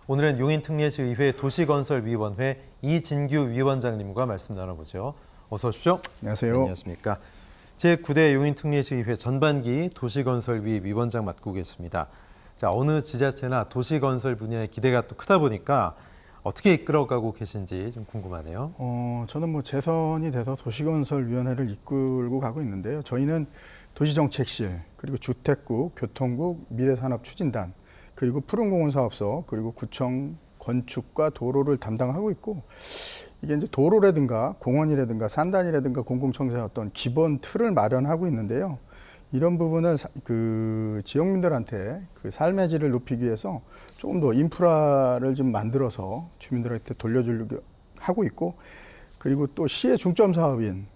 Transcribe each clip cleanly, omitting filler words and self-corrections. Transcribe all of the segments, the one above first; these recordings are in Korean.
오늘은 용인특례시의회 도시건설위원회 이진규 위원장님과 말씀 나눠보죠. 어서 오십시오. 안녕하세요. 안녕하십니까. 제9대 용인특례시의회 전반기 도시건설위 위원장 맡고 계십니다. 자, 어느 지자체나 도시건설 분야의 기대가 또 크다 보니까 어떻게 이끌어가고 계신지 좀 궁금하네요. 저는 뭐 재선이 돼서 도시건설위원회를 이끌고 가고 있는데요. 저희는 도시정책실, 그리고 주택국, 교통국, 미래산업추진단, 그리고 푸른공원사업소, 그리고 구청 건축과 도로를 담당하고 있고, 이게 이제 도로라든가 공원이라든가 산단이라든가 공공청사의 어떤 기본 틀을 마련하고 있는데요. 이런 부분을 그 지역민들한테 그 삶의 질을 높이기 위해서 조금 더 인프라를 좀 만들어서 주민들한테 돌려주려고 하고 있고, 그리고 또 시의 중점 사업인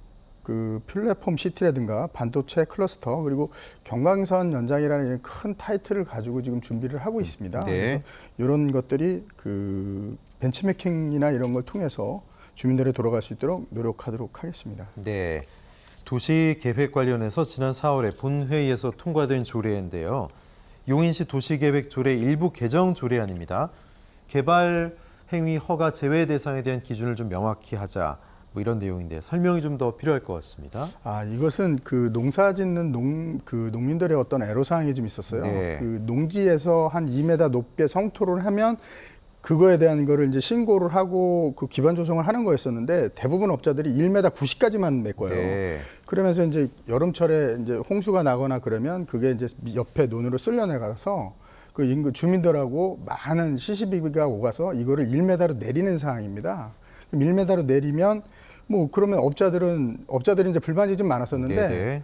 그 플랫폼 시티라든가 반도체 클러스터, 그리고 경강선 연장이라는 큰 타이틀을 가지고 지금 준비를 하고 있습니다. 네. 그래서 이런 것들이 그 벤치메이킹이나 이런 걸 통해서 주민들이 돌아갈 수 있도록 노력하도록 하겠습니다. 네. 도시계획 관련해서 지난 4월에 본회의에서 통과된 조례인데요. 용인시 도시계획 조례 일부 개정 조례안입니다. 개발 행위 허가 제외 대상에 대한 기준을 좀 명확히 하자, 뭐 이런 내용인데 설명이 좀 더 필요할 것 같습니다. 이것은 그 농사 짓는 농민들의 어떤 애로사항이 좀 있었어요. 네. 그 농지에서 한 2m 높게 성토를 하면 그거에 대한 거를 이제 신고를 하고 그 기반 조성을 하는 거였었는데, 대부분 업자들이 1m 90까지만 메꿔요. 네. 그러면서 이제 여름철에 이제 홍수가 나거나 그러면 그게 이제 옆에 논으로 쓸려내가서 그 인근 주민들하고 많은 시시비비가 오가서 이거를 1m로 내리는 상황입니다. 1m로 내리면 뭐 그러면 업자들이 이제 불만이 좀 많았었는데, 네네.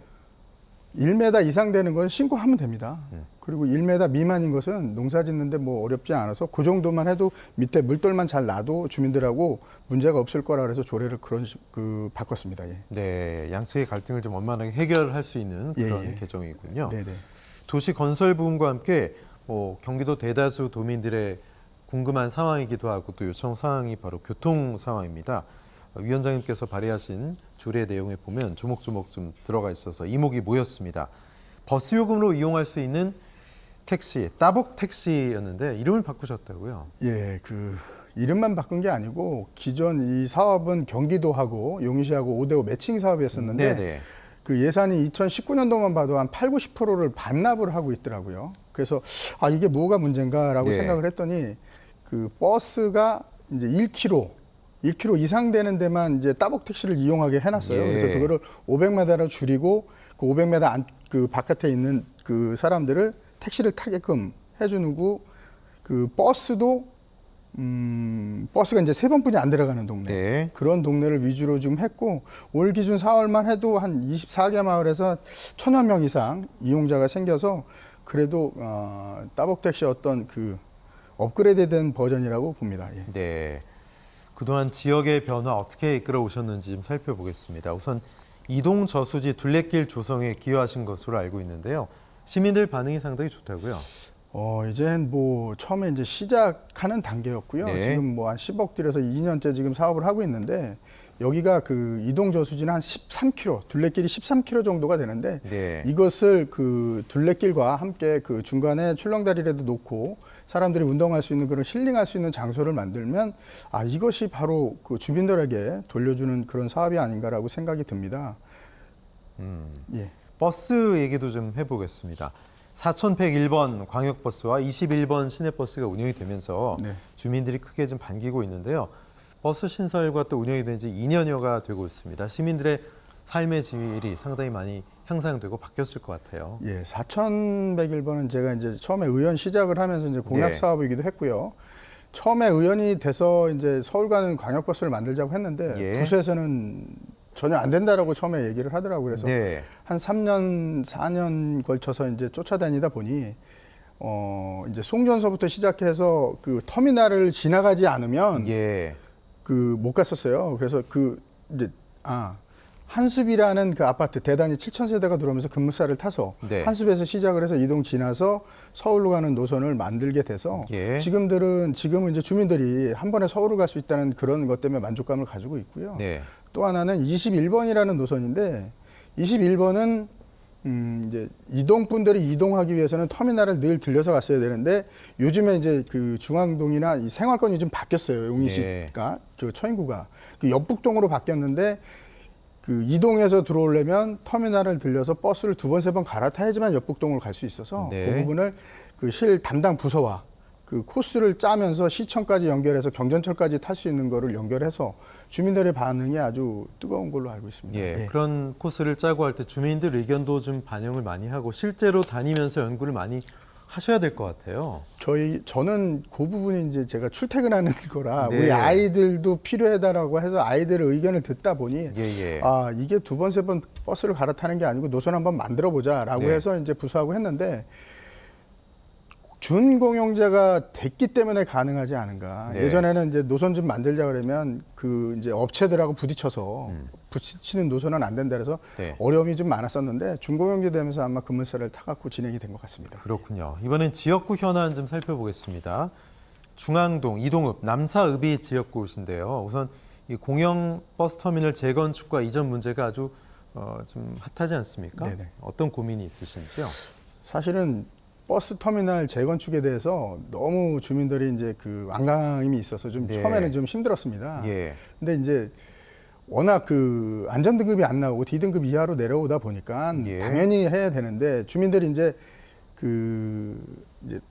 1m 이상 되는 건 신고하면 됩니다. 그리고 1m 미만인 것은 농사 짓는데 뭐 어렵지 않아서 그 정도만 해도 밑에 물돌만 잘 놔도 주민들하고 문제가 없을 거라 그래서 조례를 바꿨습니다. 예. 네, 양측의 갈등을 좀 원만하게 해결할 수 있는 그런 예. 개정이군요. 네네. 도시 건설 부분과 함께 뭐 경기도 대다수 도민들의 궁금한 상황이기도 하고 또 요청 사항이 바로 교통 상황입니다. 위원장님께서 발의하신 조례 내용에 보면 조목조목 좀 들어가 있어서 이목이 모였습니다. 버스 요금으로 이용할 수 있는 택시, 따복 택시였는데 이름을 바꾸셨다고요? 예, 그 이름만 바꾼 게 아니고 기존 이 사업은 경기도하고 용인시하고 5대5 매칭 사업이었었는데, 네네. 그 예산이 2019년도만 봐도 한 8, 90%를 반납을 하고 있더라고요. 그래서 이게 뭐가 문제인가라고 네. 생각을 했더니, 그 버스가 이제 1km 이상 되는 데만 이제 따복 택시를 이용하게 해놨어요. 예. 그래서 그거를 500m로 줄이고 그 500m 그 바깥에 있는 그 사람들을 택시를 타게끔 해주고, 그 버스도 버스가 이제 3번뿐이 안 들어가는 동네, 네. 그런 동네를 위주로 좀 했고, 올 기준 4월만 해도 한 24개 마을에서 1000여 명 이상 이용자가 생겨서 그래도 따복 택시 어떤 그 업그레이드된 버전이라고 봅니다. 예. 네. 그동안 지역의 변화 어떻게 이끌어 오셨는지 좀 살펴보겠습니다. 우선 이동 저수지 둘레길 조성에 기여하신 것으로 알고 있는데요. 시민들 반응이 상당히 좋다고요. 이제는 뭐 처음에 이제 시작하는 단계였고요. 네. 지금 뭐 한 10억 들여서 2년째 지금 사업을 하고 있는데, 여기가 그 이동 저수지는 한 13km, 둘레길이 13km 정도가 되는데, 네. 이것을 그 둘레길과 함께 그 중간에 출렁다리라도 놓고 사람들이 운동할 수 있는 그런 힐링할 수 있는 장소를 만들면 이것이 바로 그 주민들에게 돌려주는 그런 사업이 아닌가라고 생각이 듭니다. 예. 버스 얘기도 좀 해보겠습니다. 4101번 광역버스와 21번 시내버스가 운영이 되면서 네. 주민들이 크게 좀 반기고 있는데요. 버스 신설과 또 운영이 된 지 2년여가 되고 있습니다. 시민들의 삶의 질이 상당히 많이 향상되고 바뀌었을 것 같아요. 예, 4101번은 제가 이제 처음에 의원 시작을 하면서 이제 공약 네. 사업이기도 했고요. 처음에 의원이 돼서 이제 서울 가는 광역버스를 만들자고 했는데, 예. 부서에서는 전혀 안 된다라고 처음에 얘기를 하더라고요. 그래서 네. 한 3년, 4년 걸쳐서 이제 쫓아다니다 보니, 이제 송전서부터 시작해서 그 터미널을 지나가지 않으면 예. 못 갔었어요. 그래서 이제 한숲이라는 그 아파트 대단히 7,000세대가 들어오면서 급물살을 타서 네. 한숲에서 시작을 해서 이동 지나서 서울로 가는 노선을 만들게 돼서, 예. 지금은 이제 주민들이 한 번에 서울을 갈 수 있다는 그런 것 때문에 만족감을 가지고 있고요. 네. 또 하나는 21번이라는 노선인데, 21번은 이제 이동분들이 이동하기 위해서는 터미널을 늘 들려서 갔어야 되는데 요즘에 이제 그 중앙동이나 이 생활권이 좀 바뀌었어요. 용인시가 저 처인구가 그 역북동으로 바뀌었는데 그 이동해서 들어오려면 터미널을 들려서 버스를 2번, 3번 갈아타야지만 역북동으로 갈 수 있어서 네. 그 부분을 그 실 담당 부서와 그 코스를 짜면서 시청까지 연결해서 경전철까지 탈 수 있는 거를 연결해서 주민들의 반응이 아주 뜨거운 걸로 알고 있습니다. 예, 그런 코스를 짜고 할 때 주민들 의견도 좀 반영을 많이 하고 실제로 다니면서 연구를 많이 하셔야 될 것 같아요. 저는 그 부분이 이제 제가 출퇴근하는 거라 네. 우리 아이들도 필요하다라고 해서 아이들의 의견을 듣다 보니 예. 아 이게 2번, 3번 버스를 갈아타는 게 아니고 노선 한번 만들어 보자라고 네. 해서 이제 부서하고 했는데 준공영제가 됐기 때문에 가능하지 않은가. 네. 예전에는 이제 노선 좀 만들자 그러면 그 이제 업체들하고 부딪혀서 부딪히는 노선은 안 된다 그래서 네. 어려움이 좀 많았었는데 준공영제 되면서 아마 급물살을 타갖고 진행이 된 것 같습니다. 그렇군요. 이번엔 지역구 현안 좀 살펴보겠습니다. 중앙동, 이동읍, 남사읍이 지역구신데요. 우선 이 공영 버스 터미널 재건축과 이전 문제가 아주 좀 핫하지 않습니까? 네네. 어떤 고민이 있으신지요? 사실은 버스 터미널 재건축에 대해서 너무 주민들이 이제 그 완강함이 있어서 좀 네. 처음에는 좀 힘들었습니다. 예. 근데 이제 워낙 그 안전등급이 안 나오고 D등급 이하로 내려오다 보니까 예. 당연히 해야 되는데 주민들이 이제 그 이제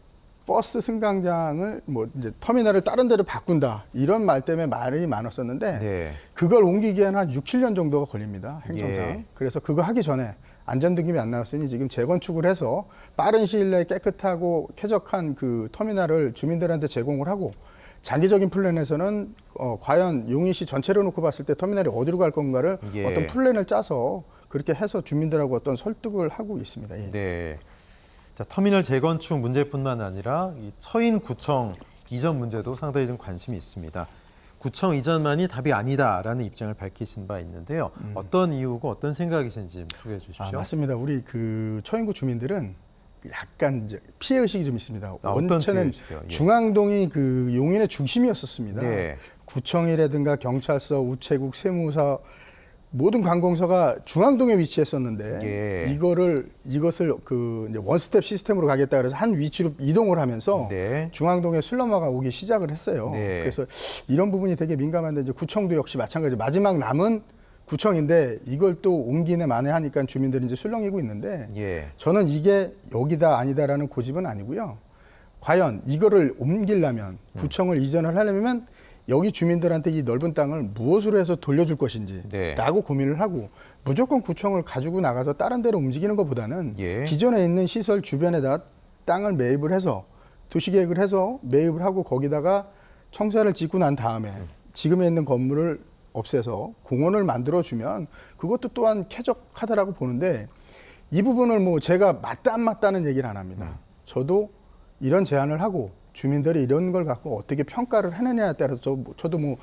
버스 승강장을 뭐 이제 터미널을 다른 데로 바꾼다 이런 말 때문에 말이 많았었는데 네. 그걸 옮기기에는 한 6, 7년 정도가 걸립니다. 행정상. 예. 그래서 그거 하기 전에 안전등급이 안 나왔으니 지금 재건축을 해서 빠른 시일 내에 깨끗하고 쾌적한 그 터미널을 주민들한테 제공을 하고 장기적인 플랜에서는 과연 용인시 전체로 놓고 봤을 때 터미널이 어디로 갈 건가를 예. 어떤 플랜을 짜서 그렇게 해서 주민들하고 어떤 설득을 하고 있습니다. 예. 네. 자, 터미널 재건축 문제뿐만 아니라 이 처인구청 이전 문제도 상당히 좀 관심이 있습니다. 구청 이전만이 답이 아니다라는 입장을 밝히신 바 있는데요. 어떤 이유고 어떤 생각이신지 좀 소개해 주십시오. 맞습니다. 우리 그 처인구 주민들은 약간 이제 피해 의식이 좀 있습니다. 어떤 원체는 피해 의식이요? 예. 중앙동이 그 용인의 중심이었었습니다. 네. 구청이라든가 경찰서, 우체국, 세무사 모든 관공서가 중앙동에 위치했었는데 예. 이것을 그 이제 원스텝 시스템으로 가겠다 그래서 한 위치로 이동을 하면서 네. 중앙동에 슬럼화가 오기 시작을 했어요. 네. 그래서 이런 부분이 되게 민감한데 이제 구청도 역시 마찬가지. 마지막 남은 구청인데 이걸 또 옮기네 만에하니까 주민들이 이제 술렁이고 있는데 예. 저는 이게 여기다 아니다라는 고집은 아니고요. 과연 이거를 옮기려면 구청을 이전을 하려면 여기 주민들한테 이 넓은 땅을 무엇으로 해서 돌려줄 것인지 네. 라고 고민을 하고 무조건 구청을 가지고 나가서 다른 데로 움직이는 것보다는 예. 기존에 있는 시설 주변에다 땅을 매입을 해서 도시계획을 해서 매입을 하고 거기다가 청사를 짓고 난 다음에 지금에 있는 건물을 없애서 공원을 만들어주면 그것도 또한 쾌적하다라고 보는데 이 부분을 뭐 제가 맞다 안 맞다는 얘기를 안 합니다. 저도 이런 제안을 하고 주민들이 이런 걸 갖고 어떻게 평가를 하느냐에 따라서 저도 뭐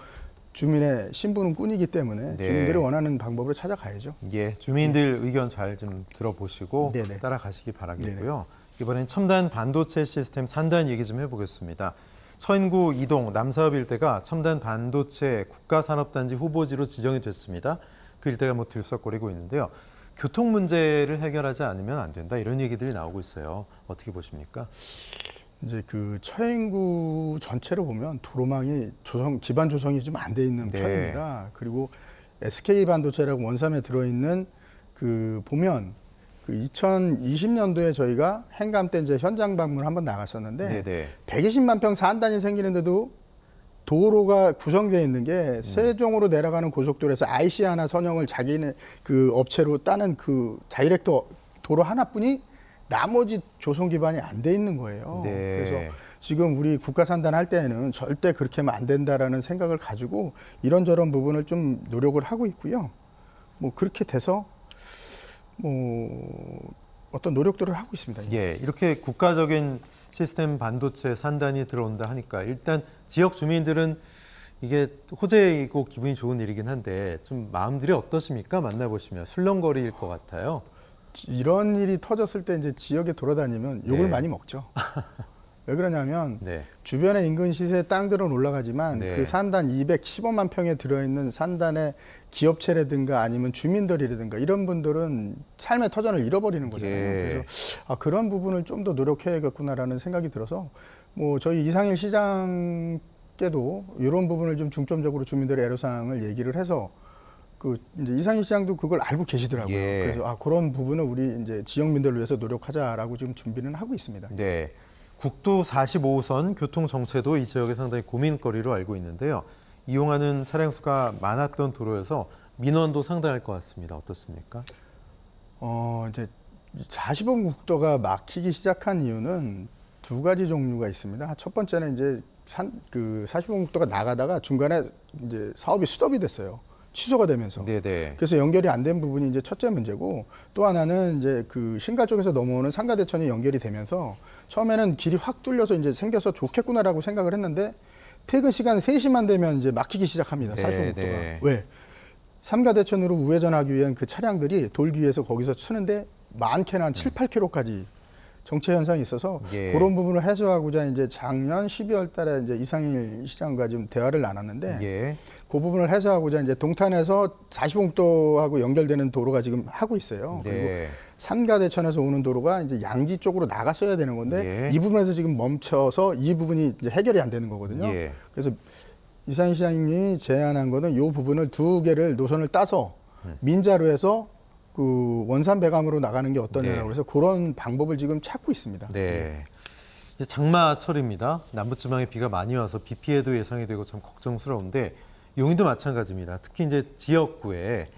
주민의 신분은 꾼이기 때문에 네. 주민들이 원하는 방법을 찾아가야죠. 예, 주민들 의견 잘 좀 들어보시고 네네. 따라가시기 바라겠고요. 이번엔 첨단 반도체 시스템 산단 얘기 좀 해보겠습니다. 처인구 이동 남사읍 일대가 첨단 반도체 국가산업단지 후보지로 지정이 됐습니다. 그 일대가 뭐 들썩거리고 있는데요. 교통 문제를 해결하지 않으면 안 된다 이런 얘기들이 나오고 있어요. 어떻게 보십니까? 이제 그 처인구 전체로 보면 도로망이 기반 조성이 좀 안 돼 있는 네. 편입니다. 그리고 SK 반도체라고 원삼에 들어있는 그 보면 그 2020년도에 저희가 행감 때 이제 현장 방문 한번 나갔었는데 네네. 120만 평 산단이 생기는데도 도로가 구성되어 있는 게 세종으로 내려가는 고속도로에서 IC 하나 선형을 자기네 그 업체로 따는 그 다이렉트 도로 하나뿐이 나머지 조성 기반이 안 돼 있는 거예요. 네. 그래서 지금 우리 국가 산단 할 때에는 절대 그렇게 하면 안 된다라는 생각을 가지고 이런저런 부분을 좀 노력을 하고 있고요. 뭐 그렇게 돼서 뭐 어떤 노력들을 하고 있습니다. 예, 이렇게 국가적인 시스템 반도체 산단이 들어온다 하니까 일단 지역 주민들은 이게 호재이고 기분이 좋은 일이긴 한데 좀 마음들이 어떠십니까? 만나보시면 술렁거릴 것 같아요. 이런 일이 터졌을 때 이제 지역에 돌아다니면 욕을 네. 많이 먹죠. 왜 그러냐면 네. 주변의 인근 시세 땅들은 올라가지만 네. 그 산단 215만 평에 들어있는 산단의 기업체라든가 아니면 주민들이라든가 이런 분들은 삶의 터전을 잃어버리는 거잖아요. 예. 그래서 그런 부분을 좀 더 노력해야겠구나라는 생각이 들어서 뭐 저희 이상일 시장께도 이런 부분을 좀 중점적으로 주민들의 애로사항을 얘기를 해서 그 이제 이상일 시장도 그걸 알고 계시더라고요. 예. 그래서 그런 부분을 우리 이제 지역민들을 위해서 노력하자라고 지금 준비는 하고 있습니다. 네. 국도 45호선 교통 정체도 이 지역에 상당히 고민거리로 알고 있는데요. 이용하는 차량 수가 많았던 도로여서 민원도 상당할 것 같습니다. 어떻습니까? 이제 40번 국도가 막히기 시작한 이유는 두 가지 종류가 있습니다. 첫 번째는 이제 그 40번 국도가 나가다가 중간에 이제 사업이 스톱이 됐어요. 취소가 되면서. 네네. 그래서 연결이 안 된 부분이 이제 첫째 문제고, 또 하나는 이제 그 신갈 쪽에서 넘어오는 상가대천이 연결이 되면서 처음에는 길이 확 뚫려서 이제 생겨서 좋겠구나라고 생각을 했는데 퇴근 시간 3시만 되면 이제 막히기 시작합니다. 40번 국도가. 네. 왜? 삼가대천으로 우회전하기 위한 그 차량들이 돌기 위해서 거기서 쓰는데 많게는 한 7, 8km까지 정체 현상이 있어서 예. 그런 부분을 해소하고자 이제 작년 12월 달에 이제 이상일 시장과 좀 대화를 나눴는데 예. 그 부분을 해소하고자 이제 동탄에서 40봉도하고 연결되는 도로가 지금 하고 있어요. 그리고 네. 삼가대천에서 오는 도로가 이제 양지 쪽으로 나갔어야 되는 건데 예. 이 부분에서 지금 멈춰서 이 부분이 이제 해결이 안 되는 거거든요. 예. 그래서 이상일 시장님이 제안한 거는 이 부분을 두 개를 노선을 따서 민자로 해서 그 원산 배감으로 나가는 게 어떠냐고 네. 그래서 그런 방법을 지금 찾고 있습니다. 네. 이제 장마철입니다. 남부지방에 비가 많이 와서 비 피해도 예상이 되고 참 걱정스러운데 용인도 마찬가지입니다. 특히 이제 지역구에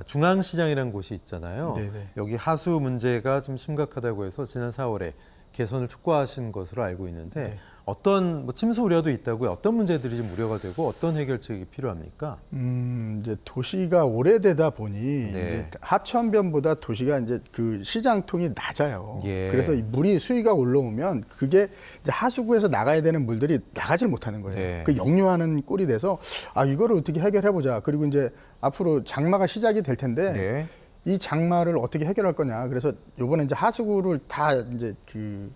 중앙시장이라는 곳이 있잖아요. 네네. 여기 하수 문제가 좀 심각하다고 해서 지난 4월에 개선을 촉구하신 것으로 알고 있는데 네. 어떤 뭐 침수 우려도 있다고요. 어떤 문제들이 좀 우려가 되고 어떤 해결책이 필요합니까? 이제 도시가 오래되다 보니 네. 이제 하천변보다 도시가 이제 그 시장통이 낮아요. 예. 그래서 이 물이 수위가 올라오면 그게 이제 하수구에서 나가야 되는 물들이 나가질 못하는 거예요. 네. 그 역류하는 꼴이 돼서 이거를 어떻게 해결해 보자. 그리고 이제 앞으로 장마가 시작이 될 텐데 네. 이 장마를 어떻게 해결할 거냐. 그래서 요번에 이제 하수구를 다 이제 그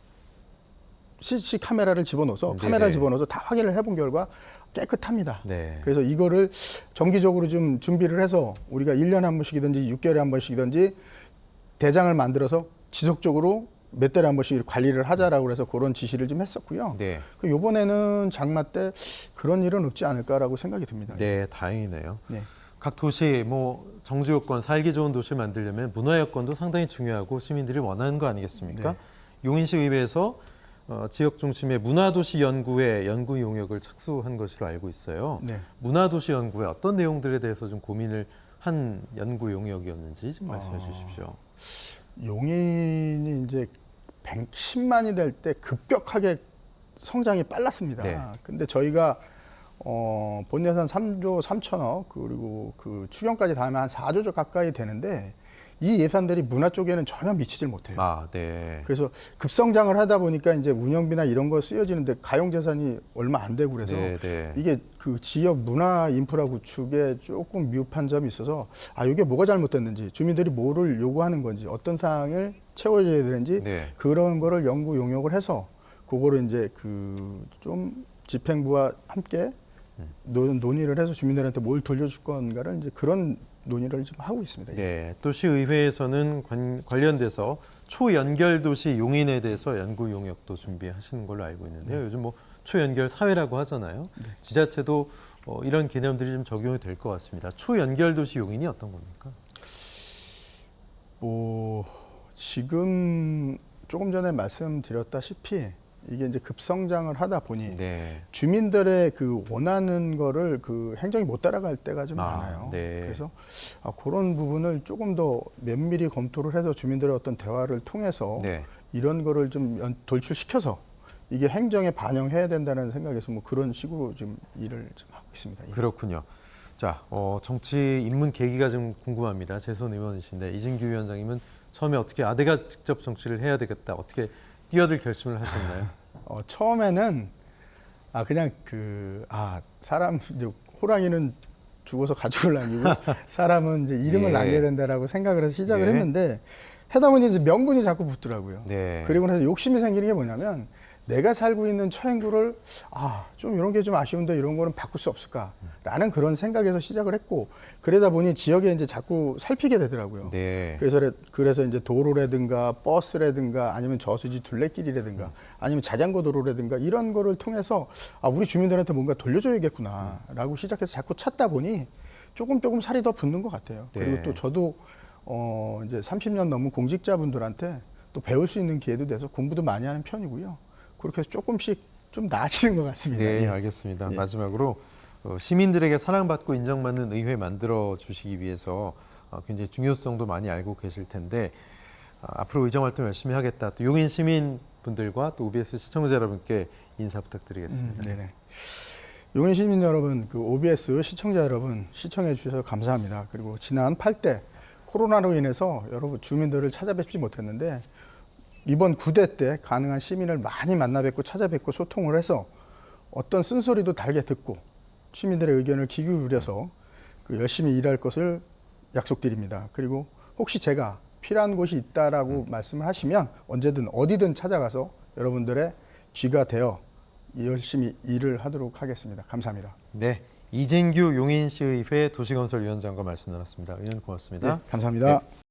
CC 카메라를 집어넣어서 네네. 카메라를 집어넣어서 다 확인을 해본 결과 깨끗합니다. 네. 그래서 이거를 정기적으로 좀 준비를 해서 우리가 1년에 한 번씩이든지 6개월에 한 번씩이든지 대장을 만들어서 지속적으로 몇 달에 한 번씩 관리를 하자라고 해서 그런 지시를 좀 했었고요. 네. 그 요번에는 장마 때 그런 일은 없지 않을까라고 생각이 듭니다. 네, 다행이네요. 네. 각 도시 뭐 정주 요건, 살기 좋은 도시를 만들려면 문화 여건도 상당히 중요하고 시민들이 원하는 거 아니겠습니까? 네. 용인시 의회에서 지역 중심의 문화도시 연구에 연구 용역을 착수한 것으로 알고 있어요. 네. 문화도시 연구에 어떤 내용들에 대해서 좀 고민을 한 연구 용역이었는지 좀 말씀해 주십시오. 용인이 이제 110만이 될 때 급격하게 성장이 빨랐습니다. 네. 근데 저희가 본 예산 3조 3천억 그리고 그 추경까지 다 하면 한 4조 가까이 되는데 이 예산들이 문화 쪽에는 전혀 미치질 못해요. 네. 그래서 급성장을 하다 보니까 이제 운영비나 이런 거 쓰여지는데 가용 재산이 얼마 안 되고 그래서 네, 네. 이게 그 지역 문화 인프라 구축에 조금 미흡한 점이 있어서 이게 뭐가 잘못됐는지 주민들이 뭐를 요구하는 건지 어떤 사항을 채워줘야 되는지 네. 그런 거를 연구 용역을 해서 그거를 이제 그 좀 집행부와 함께 논의를 해서 주민들한테 뭘 돌려줄 건가를 이제 그런 논의를 좀 하고 있습니다. 네, 도시의회에서는 관련돼서 초연결 도시 용인에 대해서 연구 용역도 준비하시는 걸로 알고 있는데요. 요즘 뭐 초연결 사회라고 하잖아요. 지자체도 이런 개념들이 좀 적용이 될 것 같습니다. 초연결 도시 용인이 어떤 겁니까? 지금 조금 전에 말씀드렸다시피 이게 이제 급성장을 하다 보니 네. 주민들의 그 원하는 거를 그 행정이 못 따라갈 때가 좀 많아요. 네. 그래서 그런 부분을 조금 더 면밀히 검토를 해서 주민들의 어떤 대화를 통해서 네. 이런 거를 좀 돌출시켜서 이게 행정에 반영해야 된다는 생각에서 뭐 그런 식으로 좀 일을 좀 하고 있습니다. 예. 그렇군요. 자, 정치 입문 계기가 좀 궁금합니다. 재선 의원이신데 이진규 위원장님은 처음에 어떻게 내가 직접 정치를 해야 되겠다 어떻게 뛰어들 결심을 하셨나요? 처음에는 그냥 사람 이제 호랑이는 죽어서 가죽을 남기고 사람은 이제 이름을 예. 남겨야 된다라고 생각을 해서 시작을 예. 했는데 하다 보니 이제 명분이 자꾸 붙더라고요. 네. 그리고 나서 욕심이 생기는 게 뭐냐면 내가 살고 있는 처행구를 좀 이런 게 좀 아쉬운데 이런 거는 바꿀 수 없을까라는 그런 생각에서 시작을 했고 그러다 보니 지역에 이제 자꾸 살피게 되더라고요. 네. 그래서 이제 도로라든가 버스라든가 아니면 저수지 둘레길이라든가 아니면 자전거 도로라든가 이런 거를 통해서 우리 주민들한테 뭔가 돌려줘야겠구나라고 시작해서 자꾸 찾다 보니 조금 살이 더 붙는 것 같아요. 네. 그리고 또 저도 이제 30년 넘은 공직자분들한테 또 배울 수 있는 기회도 돼서 공부도 많이 하는 편이고요. 그렇게 해서 조금씩 좀 나아지는 것 같습니다. 네, 예. 알겠습니다. 예. 마지막으로 시민들에게 사랑받고 인정받는 의회 만들어 주시기 위해서 굉장히 중요성도 많이 알고 계실 텐데 앞으로 의정 활동 열심히 하겠다. 또 용인 시민분들과 또 OBS 시청자 여러분께 인사 부탁드리겠습니다. 네네. 용인 시민 여러분, 그 OBS 시청자 여러분 시청해 주셔서 감사합니다. 그리고 지난 8대 코로나로 인해서 여러분 주민들을 찾아뵙지 못했는데 이번 9대 때 가능한 시민을 많이 만나 뵙고 찾아뵙고 소통을 해서 어떤 쓴소리도 달게 듣고 시민들의 의견을 귀 기울여서 열심히 일할 것을 약속드립니다. 그리고 혹시 제가 필요한 곳이 있다라고 말씀을 하시면 언제든 어디든 찾아가서 여러분들의 귀가 되어 열심히 일을 하도록 하겠습니다. 감사합니다. 네, 이진규 용인시의회 도시건설위원장과 말씀 나눴습니다. 의원 고맙습니다. 네, 감사합니다. 네.